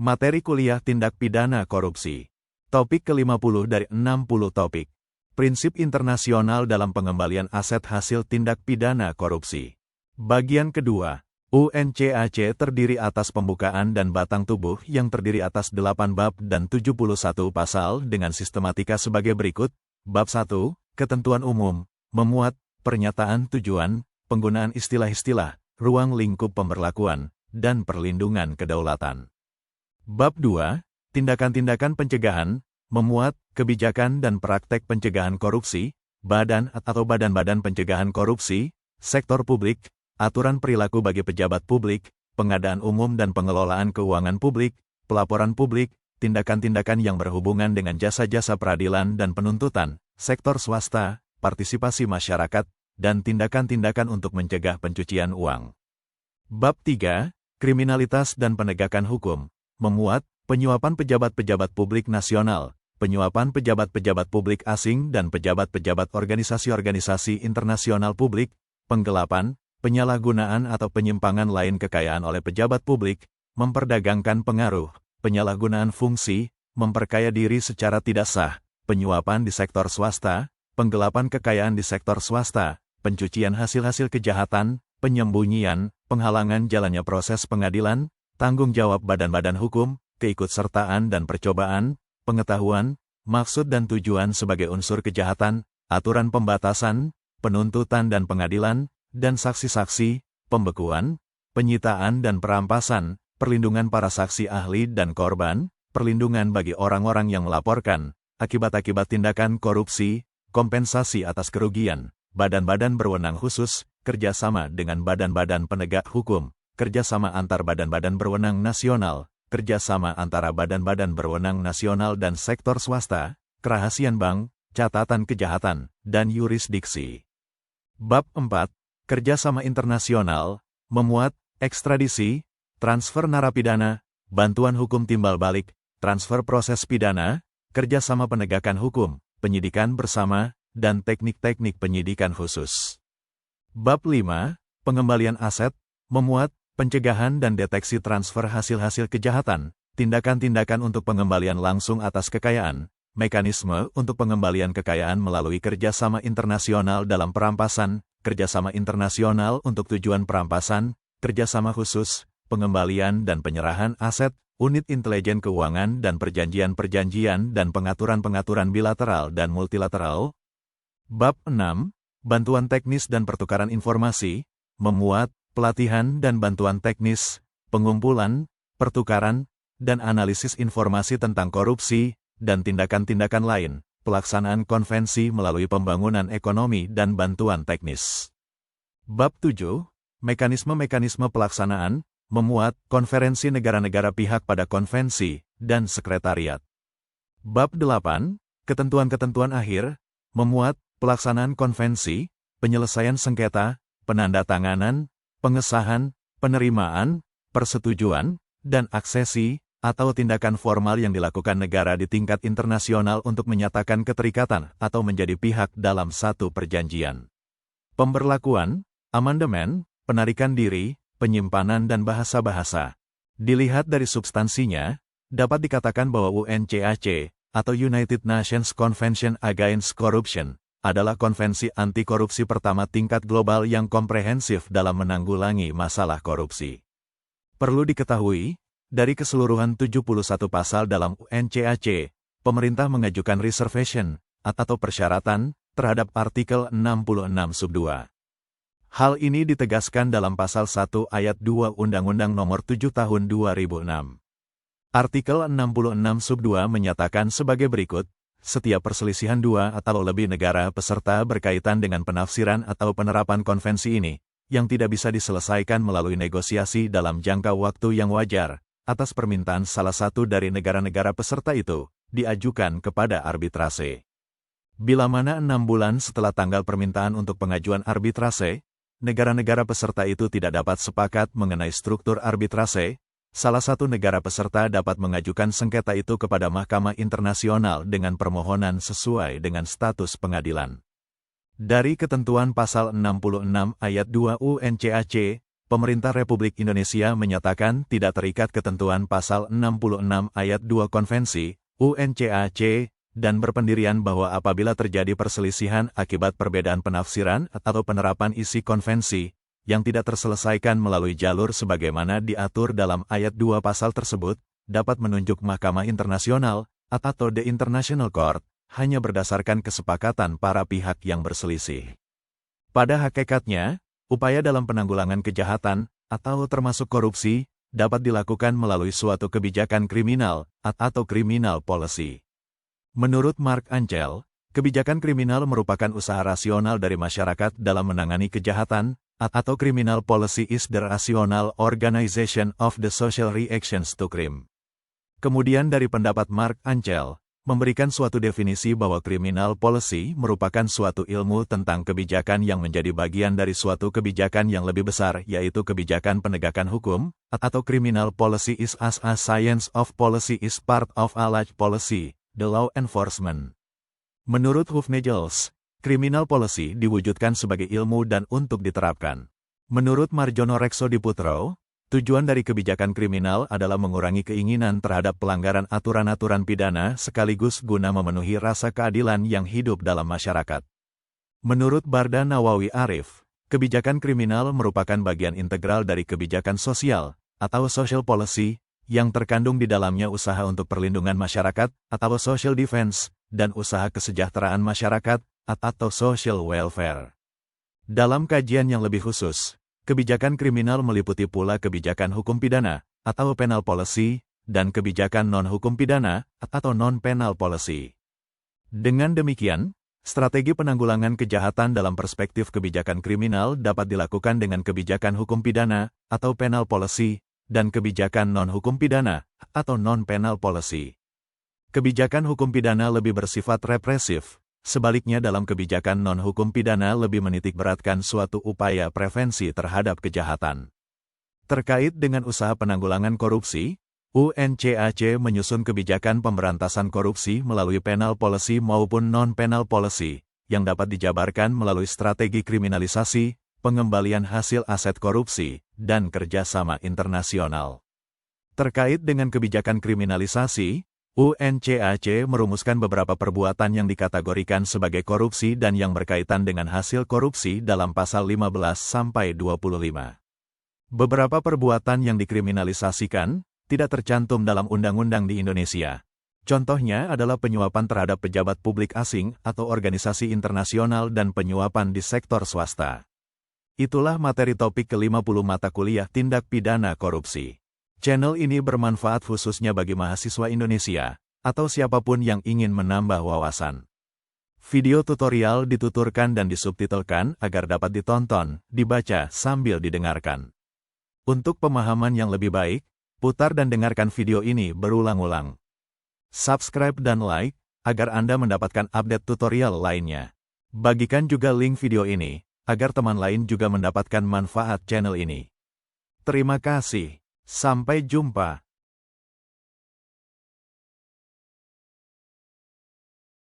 Materi kuliah tindak pidana korupsi. Topik ke-50 dari 60 topik. Prinsip internasional dalam pengembalian aset hasil tindak pidana korupsi. Bagian kedua. UNCAC terdiri atas pembukaan dan batang tubuh yang terdiri atas 8 bab dan 71 pasal dengan sistematika sebagai berikut. Bab 1, ketentuan umum, memuat pernyataan tujuan, penggunaan istilah-istilah, ruang lingkup pemberlakuan, dan perlindungan kedaulatan. Bab 2, tindakan-tindakan pencegahan, memuat kebijakan dan praktek pencegahan korupsi, badan atau badan-badan pencegahan korupsi, sektor publik, aturan perilaku bagi pejabat publik, pengadaan umum dan pengelolaan keuangan publik, pelaporan publik, tindakan-tindakan yang berhubungan dengan jasa-jasa peradilan dan penuntutan, sektor swasta, partisipasi masyarakat, dan tindakan-tindakan untuk mencegah pencucian uang. Bab 3, kriminalitas dan penegakan hukum, memuat penyuapan pejabat-pejabat publik nasional, penyuapan pejabat-pejabat publik asing dan pejabat-pejabat organisasi-organisasi internasional publik, penggelapan, penyalahgunaan atau penyimpangan lain kekayaan oleh pejabat publik, memperdagangkan pengaruh, penyalahgunaan fungsi, memperkaya diri secara tidak sah, penyuapan di sektor swasta, penggelapan kekayaan di sektor swasta, pencucian hasil-hasil kejahatan, penyembunyian, penghalangan jalannya proses pengadilan, tanggung jawab badan-badan hukum, keikutsertaan dan percobaan, pengetahuan, maksud dan tujuan sebagai unsur kejahatan, aturan pembatasan, penuntutan dan pengadilan, dan saksi-saksi, pembekuan, penyitaan dan perampasan, perlindungan para saksi ahli dan korban, perlindungan bagi orang-orang yang melaporkan, akibat-akibat tindakan korupsi, kompensasi atas kerugian, badan-badan berwenang khusus, kerjasama dengan badan-badan penegak hukum, kerjasama antar badan-badan berwenang nasional, kerjasama antara badan-badan berwenang nasional dan sektor swasta, kerahasiaan bank, catatan kejahatan, dan yurisdiksi. Bab 4, kerjasama internasional, memuat ekstradisi, transfer narapidana, bantuan hukum timbal balik, transfer proses pidana, kerjasama penegakan hukum, penyidikan bersama, dan teknik-teknik penyidikan khusus. Bab 5, pengembalian aset, memuat pencegahan dan deteksi transfer hasil-hasil kejahatan, tindakan-tindakan untuk pengembalian langsung atas kekayaan, mekanisme untuk pengembalian kekayaan melalui kerjasama internasional dalam perampasan, kerjasama internasional untuk tujuan perampasan, kerjasama khusus, pengembalian dan penyerahan aset, unit intelijen keuangan dan perjanjian-perjanjian dan pengaturan-pengaturan bilateral dan multilateral. Bab 6, bantuan teknis dan pertukaran informasi, memuat pelatihan dan bantuan teknis, pengumpulan, pertukaran, dan analisis informasi tentang korupsi, dan tindakan-tindakan lain, pelaksanaan konvensi melalui pembangunan ekonomi dan bantuan teknis. Bab 7, mekanisme-mekanisme pelaksanaan, memuat konferensi negara-negara pihak pada konvensi, dan sekretariat. Bab 8, ketentuan-ketentuan akhir, memuat pelaksanaan konvensi, penyelesaian sengketa, penandatanganan, pengesahan, penerimaan, persetujuan, dan aksesi, atau tindakan formal yang dilakukan negara di tingkat internasional untuk menyatakan keterikatan atau menjadi pihak dalam satu perjanjian. Pemberlakuan, amandemen, penarikan diri, penyimpanan dan bahasa-bahasa. Dilihat dari substansinya, dapat dikatakan bahwa UNCAC, atau United Nations Convention Against Corruption, adalah konvensi anti-korupsi pertama tingkat global yang komprehensif dalam menanggulangi masalah korupsi. Perlu diketahui, dari keseluruhan 71 pasal dalam UNCAC, pemerintah mengajukan reservation atau persyaratan terhadap artikel 66 sub 2. Hal ini ditegaskan dalam pasal 1 ayat 2 Undang-Undang Nomor 7 Tahun 2006. Artikel 66 sub 2 menyatakan sebagai berikut, setiap perselisihan dua atau lebih negara peserta berkaitan dengan penafsiran atau penerapan konvensi ini, yang tidak bisa diselesaikan melalui negosiasi dalam jangka waktu yang wajar, atas permintaan salah satu dari negara-negara peserta itu, diajukan kepada arbitrase. Bila mana 6 bulan setelah tanggal permintaan untuk pengajuan arbitrase, negara-negara peserta itu tidak dapat sepakat mengenai struktur arbitrase, salah satu negara peserta dapat mengajukan sengketa itu kepada Mahkamah Internasional dengan permohonan sesuai dengan status pengadilan. Dari ketentuan pasal 66 ayat 2 UNCAC, Pemerintah Republik Indonesia menyatakan tidak terikat ketentuan Pasal 66 Ayat 2 Konvensi UNCAC dan berpendirian bahwa apabila terjadi perselisihan akibat perbedaan penafsiran atau penerapan isi konvensi yang tidak terselesaikan melalui jalur sebagaimana diatur dalam ayat 2 pasal tersebut, dapat menunjuk Mahkamah Internasional atau The International Court hanya berdasarkan kesepakatan para pihak yang berselisih. Pada hakikatnya, upaya dalam penanggulangan kejahatan atau termasuk korupsi dapat dilakukan melalui suatu kebijakan kriminal atau criminal policy. Menurut Mark Ancel, kebijakan kriminal merupakan usaha rasional dari masyarakat dalam menangani kejahatan, atau criminal policy is the rational organization of the social reactions to crime. Kemudian dari pendapat Mark Ancel, memberikan suatu definisi bahwa criminal policy merupakan suatu ilmu tentang kebijakan yang menjadi bagian dari suatu kebijakan yang lebih besar, yaitu kebijakan penegakan hukum, atau criminal policy is as a science of policy is part of a large policy, the law enforcement. Menurut Hufnagels, criminal policy diwujudkan sebagai ilmu dan untuk diterapkan. Menurut Marjono Reksodiputro, tujuan dari kebijakan kriminal adalah mengurangi keinginan terhadap pelanggaran aturan-aturan pidana sekaligus guna memenuhi rasa keadilan yang hidup dalam masyarakat. Menurut Barda Nawawi Arif, kebijakan kriminal merupakan bagian integral dari kebijakan sosial atau social policy yang terkandung di dalamnya usaha untuk perlindungan masyarakat atau social defense dan usaha kesejahteraan masyarakat atau social welfare. Dalam kajian yang lebih khusus, kebijakan kriminal meliputi pula kebijakan hukum pidana, atau penal policy, dan kebijakan non-hukum pidana, atau non-penal policy. Dengan demikian, strategi penanggulangan kejahatan dalam perspektif kebijakan kriminal dapat dilakukan dengan kebijakan hukum pidana, atau penal policy, dan kebijakan non-hukum pidana, atau non-penal policy. Kebijakan hukum pidana lebih bersifat represif. Sebaliknya dalam kebijakan non-hukum pidana lebih menitikberatkan suatu upaya prevensi terhadap kejahatan. Terkait dengan usaha penanggulangan korupsi, UNCAC menyusun kebijakan pemberantasan korupsi melalui penal policy maupun non-penal policy, yang dapat dijabarkan melalui strategi kriminalisasi, pengembalian hasil aset korupsi, dan kerjasama internasional. Terkait dengan kebijakan kriminalisasi, UNCAC merumuskan beberapa perbuatan yang dikategorikan sebagai korupsi dan yang berkaitan dengan hasil korupsi dalam pasal 15-25. Beberapa perbuatan yang dikriminalisasikan tidak tercantum dalam undang-undang di Indonesia. Contohnya adalah penyuapan terhadap pejabat publik asing atau organisasi internasional dan penyuapan di sektor swasta. Itulah materi topik ke-50 mata kuliah Tindak Pidana Korupsi. Channel ini bermanfaat khususnya bagi mahasiswa Indonesia, atau siapapun yang ingin menambah wawasan. Video tutorial dituturkan dan disubtitelkan agar dapat ditonton, dibaca, sambil didengarkan. Untuk pemahaman yang lebih baik, putar dan dengarkan video ini berulang-ulang. Subscribe dan like, agar Anda mendapatkan update tutorial lainnya. Bagikan juga link video ini, agar teman lain juga mendapatkan manfaat channel ini. Terima kasih. Sampai jumpa.